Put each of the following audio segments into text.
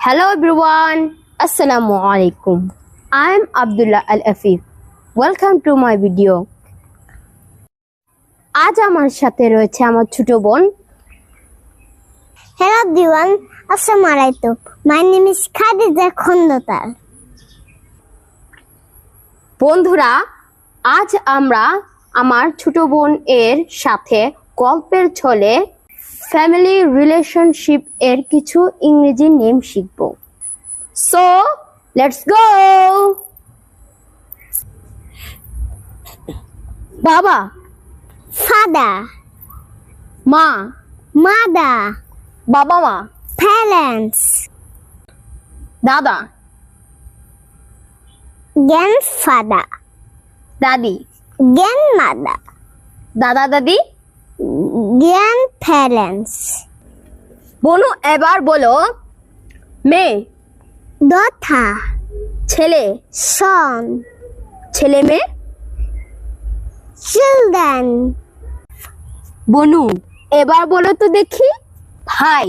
Hello everyone, Assalamu alaikum. I am Abdullah Al Afif. Welcome to my video. আজ আমার সাথে রয়েছে আমার ছোট বোন। Hello everyone, Assalamu alaikum. My name is Khadija Khondotar. বন্ধুরা, আজ আমরা আমার ছোট বোন এর সাথে গল্পের ছলে ফ্যামিলি রিলেশনশিপ এর কিছু ইংরেজি নেম শিখব। So let's go. বাবা, Father, মা, mother, বাবা মা, parents, দাদা, grandfather, দাদি, grandmother, দাদা দাদি। grandparents, বনু এবার বলো মেয়ে, daughter, ছেলে, son, ছেলে মেয়ে। children, বনু এবার বলো তো দেখি ভাই,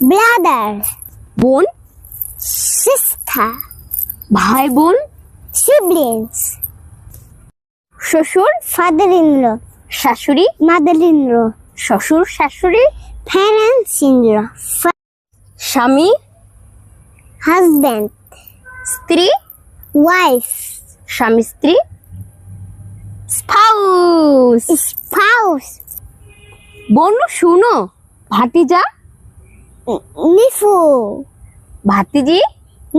brother, বোন, sister, ভাই বোন, siblings, শ্বশুর, father-in-law, শাশুড়ি, mother-in-law, শ্বশুর শাশুড়ি, parents-in-law, স্বামী, husband, স্ত্রী, wife, স্বামী স্ত্রী, স্পাউস। spouse, বনু শুনো ভাতিজা, nephew, ভাতিজি,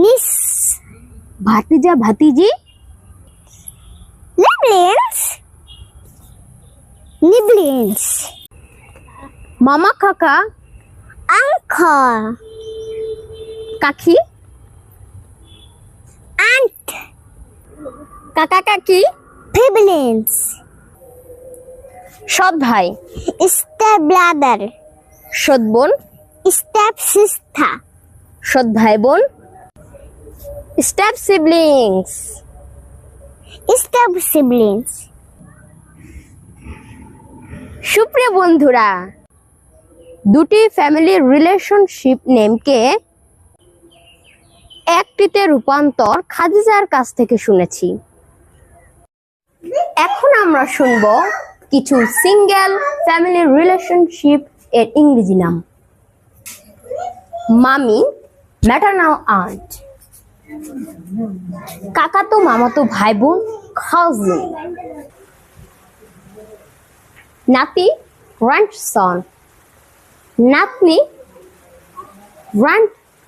niece, ভাতিজা ভাতিজি, siblings, মামা কাকা, uncle, কাকি, aunt, কাকা কাকি, siblings, সৎ ভাই, step brother, সৎ বোন, step sister, সৎ ভাই বোন, স্টেপ সিবলিংস। step siblings. সুপ্রিয় বন্ধুরা, দুটি ফ্যামিলি রিলেশনশিপ নেমকে একটিতে রূপান্তর খাদিজার কাছ থেকে শুনেছি। এখন আমরা শুনবো কিছু সিঙ্গেল ফ্যামিলি রিলেশনশিপ এর ইংরেজি নাম। মামি, ম্যাটারনাল আন্ট, কাকাতো মামাতো ভাই বোন, কাজিন, নাতি, গ্র্যান্ডসন, নাতনি, গ্র্যান্ড